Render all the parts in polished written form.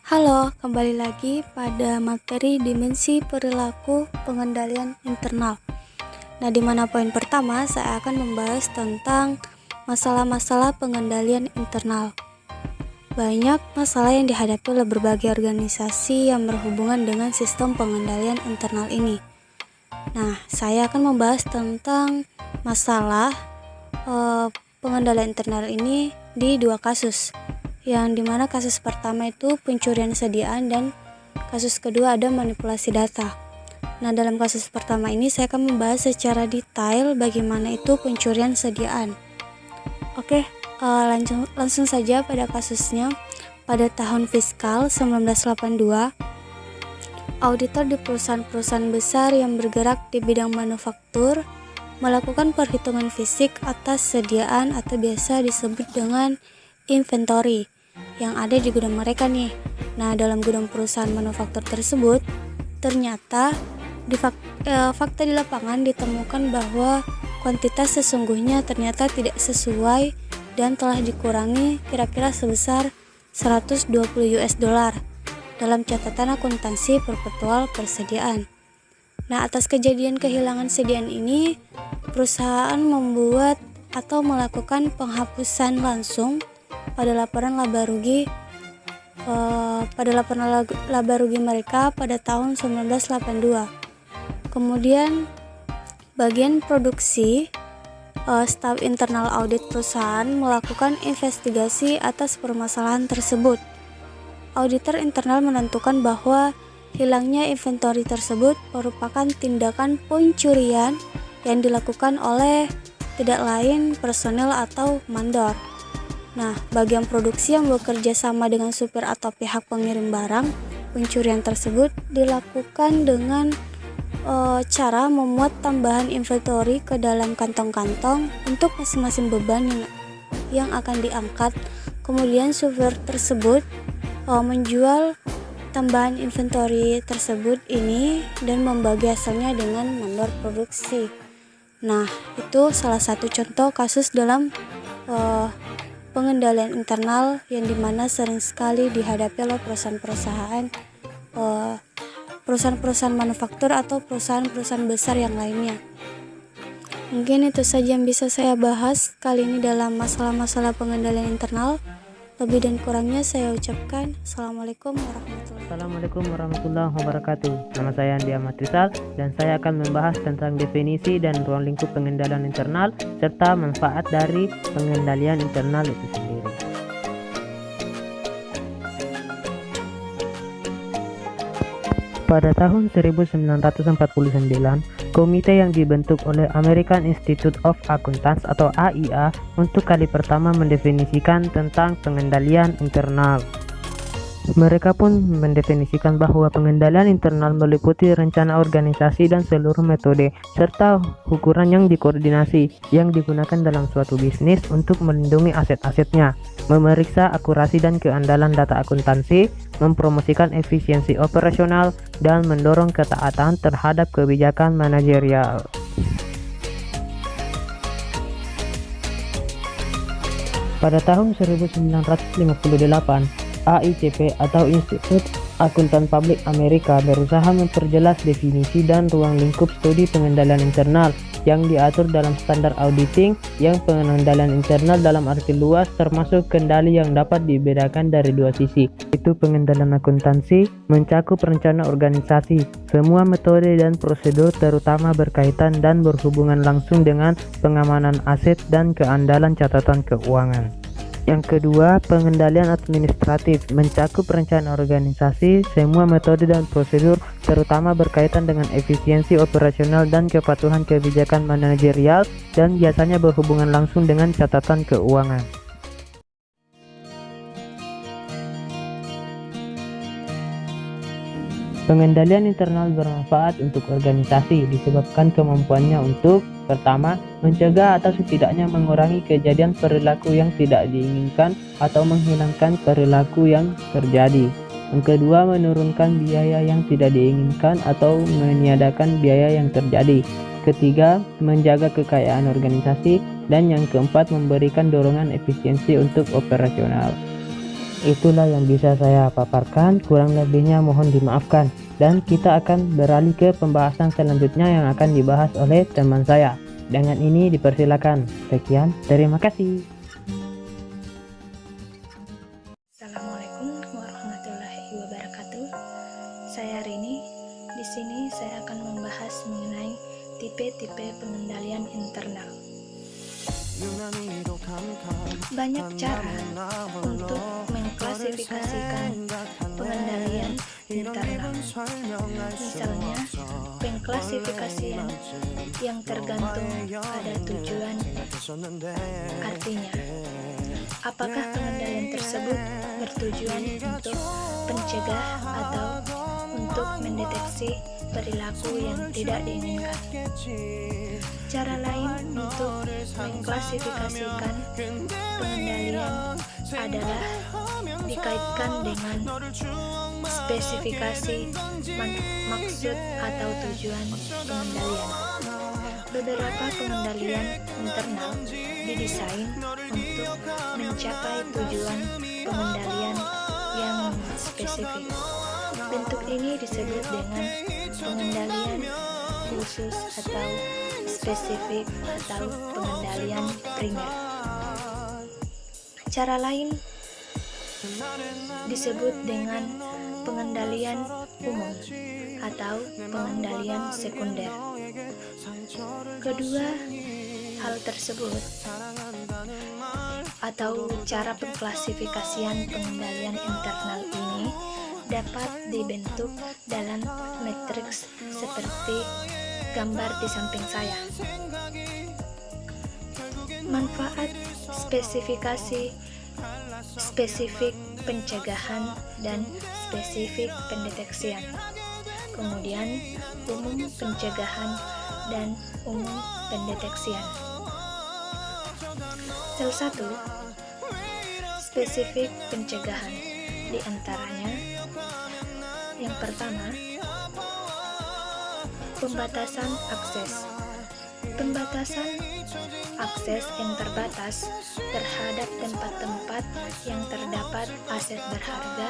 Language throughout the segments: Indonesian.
Halo, kembali lagi pada materi dimensi perilaku pengendalian internal. Nah, di mana poin pertama saya akan membahas tentang masalah-masalah pengendalian internal. Banyak masalah yang dihadapi oleh berbagai organisasi yang berhubungan dengan sistem pengendalian internal ini. Nah, saya akan membahas tentang masalah pengendalian internal ini di dua kasus, yang dimana kasus pertama itu pencurian sediaan dan kasus kedua ada manipulasi data. Nah, dalam kasus pertama ini saya akan membahas secara detail bagaimana itu pencurian sediaan. Oke, langsung saja pada kasusnya. Pada tahun fiskal 1982, auditor di perusahaan-perusahaan besar yang bergerak di bidang manufaktur melakukan perhitungan fisik atas sediaan atau biasa disebut dengan inventory yang ada di gudang mereka nih. Nah, dalam gudang perusahaan manufaktur tersebut ternyata fakta di lapangan ditemukan bahwa kuantitas sesungguhnya ternyata tidak sesuai dan telah dikurangi kira-kira sebesar 120 US dollar dalam catatan akuntansi perpetual persediaan. Nah, atas kejadian kehilangan sediaan ini, perusahaan membuat atau melakukan penghapusan langsung pada laporan laba rugi mereka pada tahun 1982. Kemudian bagian produksi staf internal audit perusahaan melakukan investigasi atas permasalahan tersebut. Auditor internal menentukan bahwa hilangnya inventory tersebut merupakan tindakan pencurian yang dilakukan oleh tidak lain personel atau mandor. Nah, bagian produksi yang bekerja sama dengan supir atau pihak pengirim barang, pencurian tersebut dilakukan dengan cara memuat tambahan inventory ke dalam kantong-kantong untuk masing-masing beban yang akan diangkat. Kemudian supir tersebut menjual tambahan inventory tersebut ini dan membagi hasilnya dengan mandor produksi. Nah, itu salah satu contoh kasus dalam pengendalian internal yang dimana sering sekali dihadapi oleh perusahaan-perusahaan manufaktur atau perusahaan-perusahaan besar yang lainnya. Mungkin itu saja yang bisa saya bahas kali ini dalam masalah-masalah pengendalian internal. Lebih dan kurangnya saya ucapkan Assalamualaikum warahmatullahi wabarakatuh. Nama saya Andi Ahmad Rizal dan saya akan membahas tentang definisi dan ruang lingkup pengendalian internal serta manfaat dari pengendalian internal itu sendiri. Pada tahun 1949, komite yang dibentuk oleh American Institute of Accountants atau AIA untuk kali pertama mendefinisikan tentang pengendalian internal. Mereka pun mendefinisikan bahwa pengendalian internal meliputi rencana organisasi dan seluruh metode serta ukuran yang dikoordinasi yang digunakan dalam suatu bisnis untuk melindungi aset-asetnya, memeriksa akurasi dan keandalan data akuntansi, mempromosikan efisiensi operasional, dan mendorong ketaatan terhadap kebijakan manajerial. Pada tahun 1958, AICP atau Institut Akuntan Publik Amerika berusaha memperjelas definisi dan ruang lingkup studi pengendalian internal yang diatur dalam standar auditing, yang pengendalian internal dalam arti luas termasuk kendali yang dapat dibedakan dari dua sisi, yaitu pengendalian akuntansi mencakup rencana organisasi, semua metode dan prosedur terutama berkaitan dan berhubungan langsung dengan pengamanan aset dan keandalan catatan keuangan. Yang kedua, pengendalian administratif mencakup rencana organisasi, semua metode dan prosedur terutama berkaitan dengan efisiensi operasional dan kepatuhan kebijakan manajerial dan biasanya berhubungan langsung dengan catatan keuangan. Pengendalian internal bermanfaat untuk organisasi disebabkan kemampuannya untuk pertama, mencegah atau setidaknya mengurangi kejadian perilaku yang tidak diinginkan atau menghilangkan perilaku yang terjadi. Yang kedua, menurunkan biaya yang tidak diinginkan atau meniadakan biaya yang terjadi. Ketiga, menjaga kekayaan organisasi. Dan yang keempat, memberikan dorongan efisiensi untuk operasional. itulah yang bisa saya paparkan, kurang lebihnya mohon dimaafkan. Dan kita akan beralih ke pembahasan selanjutnya yang akan dibahas oleh teman saya. Dengan ini dipersilakan. Sekian, terima kasih. Assalamualaikum warahmatullahi wabarakatuh. Saya Rini. Di sini saya akan membahas mengenai tipe-tipe pengendalian internal. Banyak cara untuk mengklasifikasikan pengendalian internal. Misalnya, pengklasifikasian yang tergantung pada tujuan. Artinya, apakah pengendalian tersebut bertujuan untuk mencegah atau untuk mendeteksi perilaku yang tidak diinginkan. Cara lain untuk mengklasifikasikan pengendalian adalah dikaitkan dengan spesifikasi maksud atau tujuan pengendalian. Beberapa pengendalian internal didesain untuk mencapai tujuan pengendalian yang spesifik. Bentuk ini disebut dengan pengendalian khusus atau spesifik atau pengendalian primer. Cara lain disebut dengan pengendalian umum atau pengendalian sekunder. Kedua hal tersebut atau cara pengklasifikasian pengendalian internal ini dapat dibentuk dalam matriks seperti gambar di samping saya. Manfaat spesifikasi spesifik pencegahan dan spesifik pendeteksian. Kemudian umum pencegahan dan umum pendeteksian. Salah satu spesifik pencegahan di antaranya yang pertama, pembatasan akses. Pembatasan akses yang terbatas terhadap tempat-tempat yang terdapat aset berharga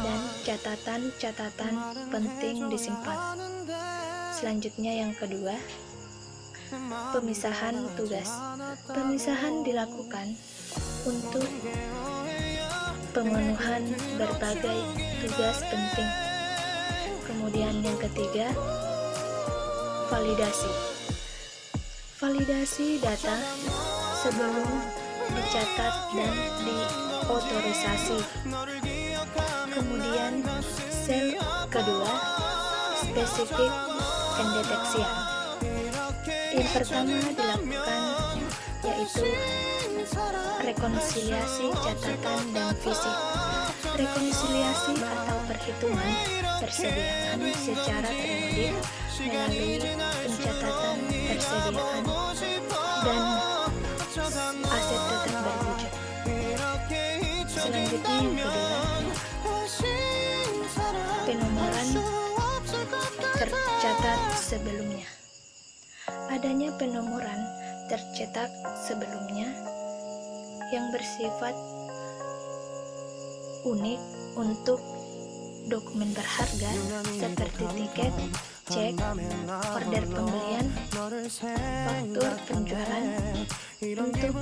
dan catatan-catatan penting disimpan. Selanjutnya yang kedua, pemisahan tugas. Pemisahan dilakukan untuk pemenuhan berbagai tugas penting. Kemudian yang ketiga, validasi. Validasi data sebelum dicatat dan diotorisasi. Kemudian sel kedua, spesifik pendeteksian. Yang pertama dilakukan yaitu rekonsiliasi catatan dan fisik. Rekonsiliasi atau perhitungan persediaan secara periodik melalui pencatatan persediaan dan aset tetap berwujud. Selanjutnya yang kedua, penomoran tercatat sebelumnya. Adanya penomoran tercetak sebelumnya yang bersifat unik untuk dokumen berharga seperti tiket, cek, order pembelian, faktur penjualan untuk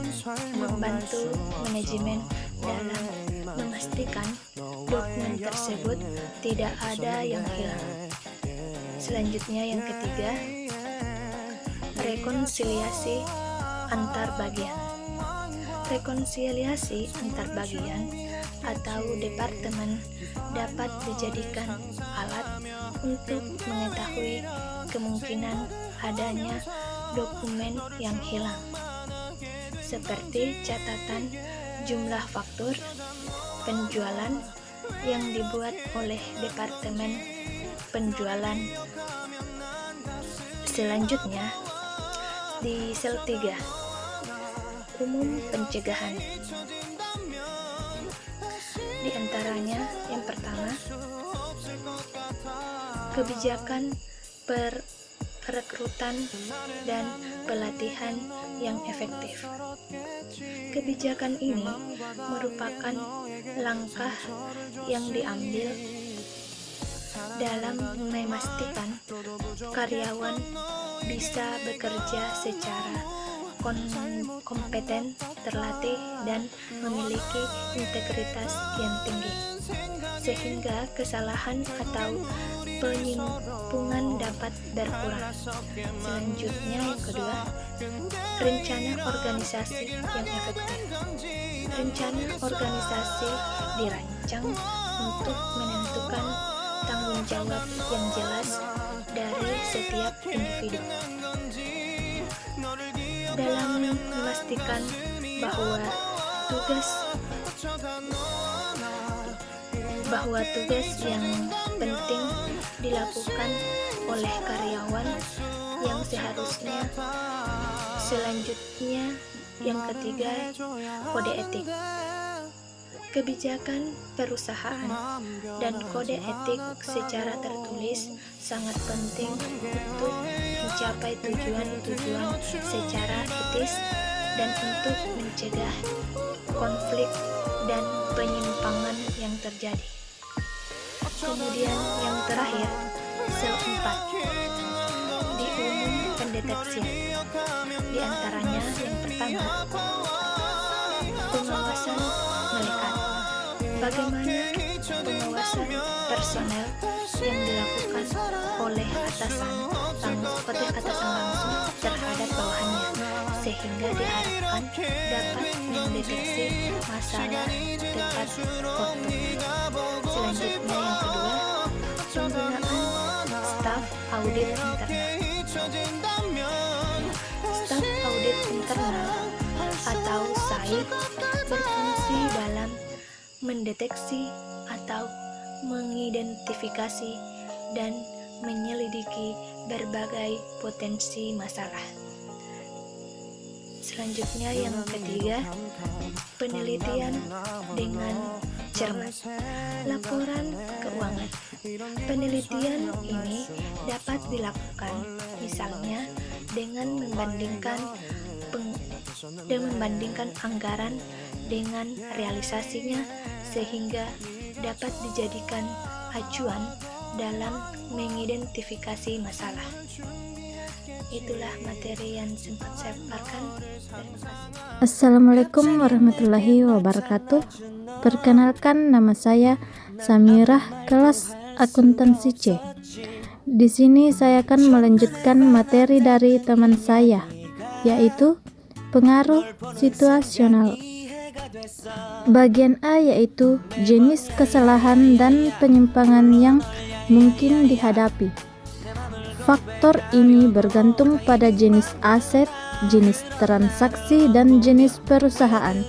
membantu manajemen dalam memastikan dokumen tersebut tidak ada yang hilang. Selanjutnya yang ketiga, rekonsiliasi antar bagian. Rekonsiliasi antar bagian atau departemen dapat dijadikan alat untuk mengetahui kemungkinan adanya dokumen yang hilang, seperti catatan jumlah faktur penjualan yang dibuat oleh departemen penjualan. Selanjutnya di sel 3, umum pencegahan. Di antaranya yang pertama, kebijakan rekrutan, dan pelatihan yang efektif. Kebijakan ini merupakan langkah yang diambil dalam memastikan karyawan bisa bekerja secara kompeten, terlatih, dan memiliki integritas yang tinggi, sehingga kesalahan atau penyimpangan dapat berkurang. Selanjutnya, yang kedua, rencana organisasi yang efektif. Rencana organisasi dirancang untuk menentukan tanggung jawab yang jelas dari setiap individu dalam memastikan bahwa tugas yang penting dilakukan oleh karyawan yang seharusnya. Selanjutnya, yang ketiga, kode etik. Kebijakan perusahaan dan kode etik secara tertulis sangat penting untuk mencapai tujuan-tujuan secara etis dan untuk mencegah konflik dan penyimpangan yang terjadi. Kemudian yang terakhir, sel 4 di umum pendeteksian. Di antaranya yang pertama, pengawasan melekat. Bagaimana pengawasan personel yang dilakukan oleh atasan langsung terhadap bawahannya, sehingga diharapkan dapat mendeteksi masalah tepat waktu. Selanjutnya yang kedua, penggunaan staf audit internal. Staf audit internal atau SAI berfungsi dalam mendeteksi atau mengidentifikasi dan menyelidiki berbagai potensi masalah. Selanjutnya yang ketiga, penelitian dengan cermat. Laporan keuangan. Penelitian ini dapat dilakukan misalnya dengan membandingkan anggaran dengan realisasinya, sehingga dapat dijadikan acuan dalam mengidentifikasi masalah. Itulah materi yang sempat saya paparkan. Terima kasih. Assalamualaikum warahmatullahi wabarakatuh. Perkenalkan, nama saya Samirah, kelas akuntansi C. Di sini saya akan melanjutkan materi dari teman saya, yaitu pengaruh situasional. Bagian A yaitu jenis kesalahan dan penyimpangan yang mungkin dihadapi. Faktor ini bergantung pada jenis aset, jenis transaksi, dan jenis perusahaan.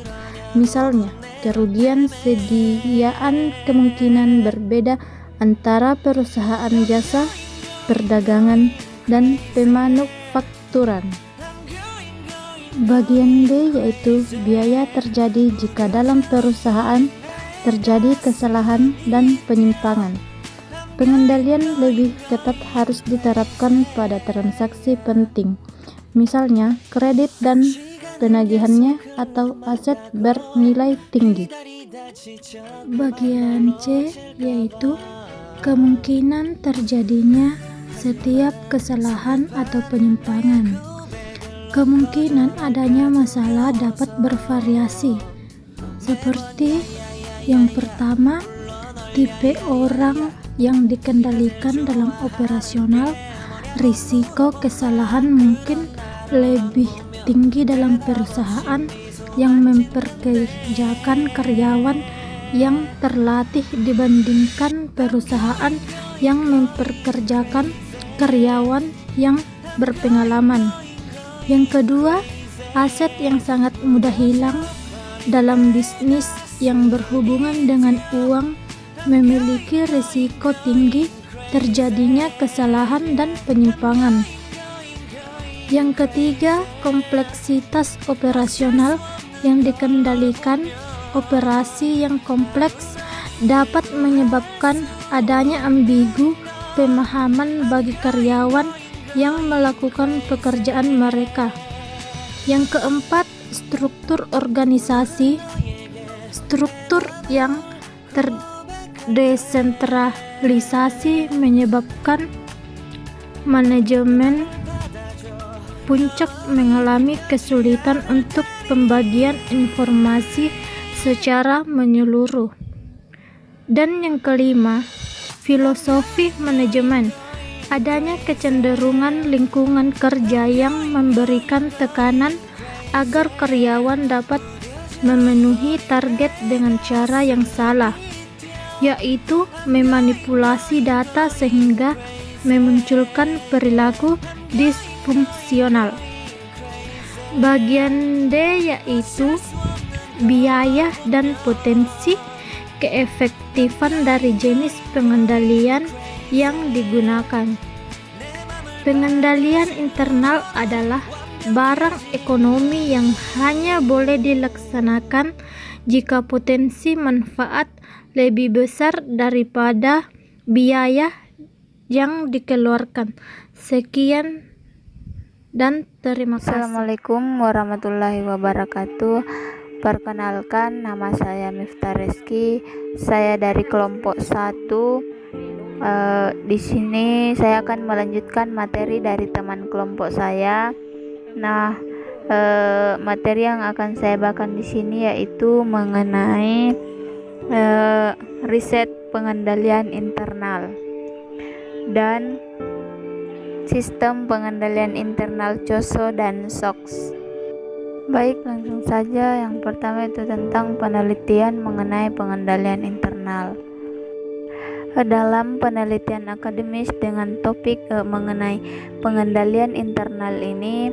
Misalnya, kerugian sediaan kemungkinan berbeda antara perusahaan jasa, perdagangan, dan pemanufakturan. Bagian B yaitu biaya terjadi jika dalam perusahaan terjadi kesalahan dan penyimpangan. Pengendalian lebih ketat harus diterapkan pada transaksi penting, misalnya kredit dan penagihannya atau aset bernilai tinggi. Bagian C yaitu kemungkinan terjadinya setiap kesalahan atau penyimpangan. Kemungkinan adanya masalah dapat bervariasi, seperti yang pertama, tipe orang yang dikendalikan dalam operasional. Risiko kesalahan mungkin lebih tinggi dalam perusahaan yang memperkerjakan karyawan yang terlatih dibandingkan perusahaan yang memperkerjakan karyawan yang berpengalaman. Yang kedua, aset yang sangat mudah hilang dalam bisnis yang berhubungan dengan uang memiliki risiko tinggi terjadinya kesalahan dan penyimpangan. Yang ketiga, kompleksitas operasional yang dikendalikan. Operasi yang kompleks dapat menyebabkan adanya ambigu pemahaman bagi karyawan yang melakukan pekerjaan mereka. Yang keempat, struktur organisasi. Struktur yang terdesentralisasi menyebabkan manajemen puncak mengalami kesulitan untuk pembagian informasi secara menyeluruh. Dan yang kelima, filosofi manajemen. Adanya kecenderungan lingkungan kerja yang memberikan tekanan agar karyawan dapat memenuhi target dengan cara yang salah, yaitu memanipulasi data sehingga memunculkan perilaku disfungsional. Bagian D yaitu biaya dan potensi keefektifan dari jenis pengendalian yang digunakan. Pengendalian internal adalah barang ekonomi yang hanya boleh dilaksanakan jika potensi manfaat lebih besar daripada biaya yang dikeluarkan. Sekian dan terima kasih. Assalamualaikum warahmatullahi wabarakatuh. Perkenalkan, nama saya Miftah Reski. Saya dari kelompok 1. Di sini saya akan melanjutkan materi dari teman kelompok saya. Nah, materi yang akan saya bawakan di sini yaitu mengenai riset pengendalian internal dan sistem pengendalian internal COSO dan SOX. Baik, langsung saja. Yang pertama itu tentang penelitian mengenai pengendalian internal. Dalam penelitian akademis dengan topik mengenai pengendalian internal ini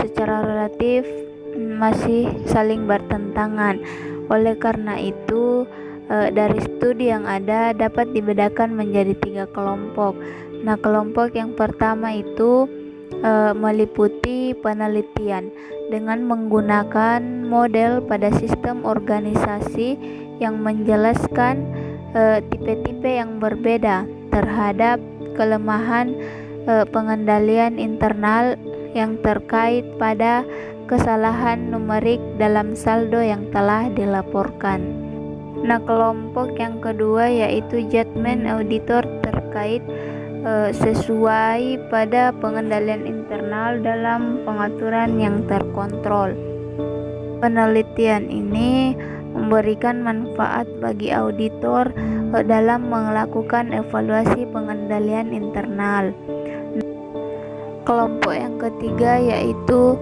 secara relatif masih saling bertentangan. Oleh karena itu, dari studi yang ada dapat dibedakan menjadi 3 kelompok. Nah, kelompok yang pertama itu meliputi penelitian dengan menggunakan model pada sistem organisasi yang menjelaskan tipe-tipe yang berbeda terhadap kelemahan pengendalian internal yang terkait pada kesalahan numerik dalam saldo yang telah dilaporkan. Nah, kelompok yang kedua yaitu judgment auditor terkait sesuai pada pengendalian internal dalam pengaturan yang terkontrol. Penelitian ini memberikan manfaat bagi auditor dalam melakukan evaluasi pengendalian internal. Kelompok yang ketiga yaitu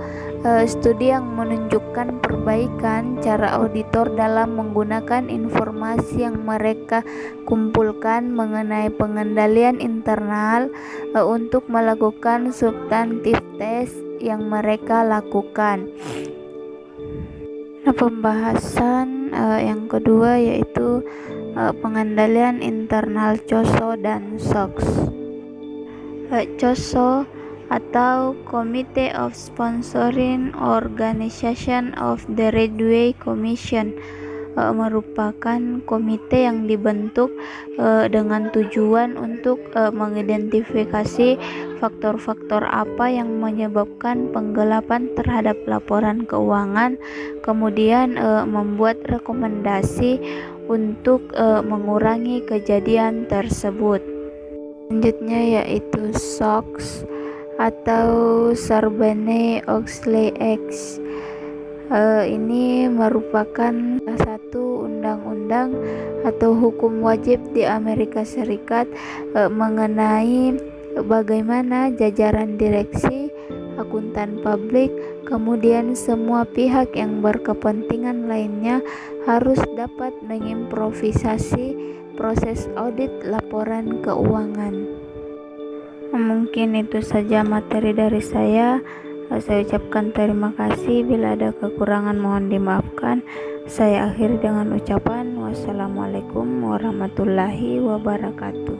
studi yang menunjukkan perbaikan cara auditor dalam menggunakan informasi yang mereka kumpulkan mengenai pengendalian internal untuk melakukan substantif test yang mereka lakukan. Nah, pembahasan yang kedua yaitu pengendalian internal COSO dan SOX. COSO atau Committee of Sponsoring Organization of the Railway Commission merupakan komite yang dibentuk dengan tujuan untuk mengidentifikasi faktor-faktor apa yang menyebabkan penggelapan terhadap laporan keuangan, kemudian membuat rekomendasi untuk mengurangi kejadian tersebut. Selanjutnya yaitu SOX atau Sarbanes-Oxley-Act. Ini merupakan salah satu undang-undang atau hukum wajib di Amerika Serikat mengenai bagaimana jajaran direksi, akuntan publik, kemudian semua pihak yang berkepentingan lainnya harus dapat mengimprovisasi proses audit laporan keuangan. Mungkin itu saja materi dari saya. Saya ucapkan terima kasih. Bila ada kekurangan mohon dimaafkan. Saya akhiri dengan ucapan wassalamualaikum warahmatullahi wabarakatuh.